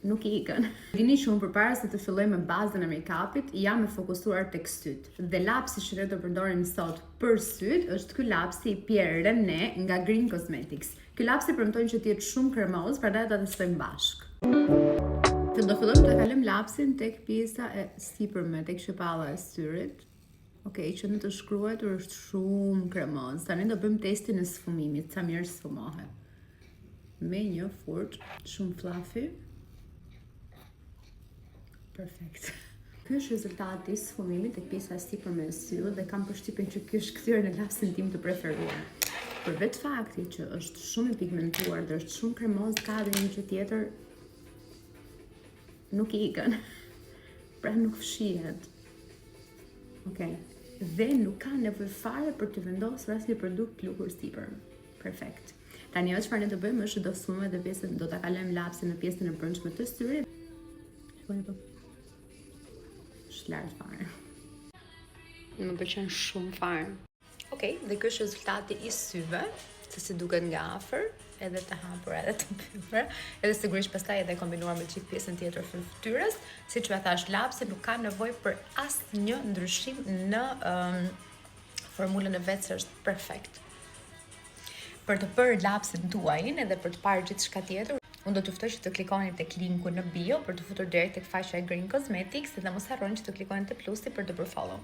nuk i ikën. Dini që unë përpara se të filloj me bazën e make-upit, jam e fokusuar tek syt. Dhe lapsi që ne do përdorim sot për syt është ky lapsi i Pierre René nga Green Cosmetics. Ky lapsi premtojnë që të jetë shumë kremoz, prandaj do ta testojmë bashkë. Do fillojmë të kalojmë lapsin tek pjesa e sipërme, tek shpalla e syrit. Okej, që në të shkruar është shumë kremoz. Tani do bëjmë testin e sfumimit, sa mirë sfumohet. Me një furç shumë fluffy. Perfekt. Ky është rezultati i sfumimit tek pjesa e sipërme e syrit dhe kam përshtypjen që ky është kthyer në lapsin tim të preferuar. Përveç faktit që është shumë i pigmentuar dhe është shumë kremoz, ka edhe një gjë tjetër, nuk i ikën. Pra nuk fshihet. Okej. Dhe nuk ka nevojë fare për të vendosur asnjë produkt lukur sipër. Perfekt. Tani çfarë ne do bëjmë është do sfumojmë edhe pjesën, do ta kalojmë lapsin në pjesën e brendshme të syrit. Shikoni po. Lart fare. Më pëlqen shumë fare. Okej, dhe ky është rezultati i syve, se si duket nga afër, edhe të hapur edhe të mbyllur, edhe sigurisht pastaj edhe kombinuar me gjithë pjesën tjetër të fytyrës, siç ju thash, lapsi nuk ka nevojë për asnjë ndryshim në formulën e vet, se është perfekt. Për të bërë lapsin tuajin edhe për të parë gjithçka tjetër, unë do t'ju ftoj që të klikoni tek linku në bio për të futur direkt tek faqja e Green Cosmetics dhe mos harroni që të klikoni te plusi për të bërë follow.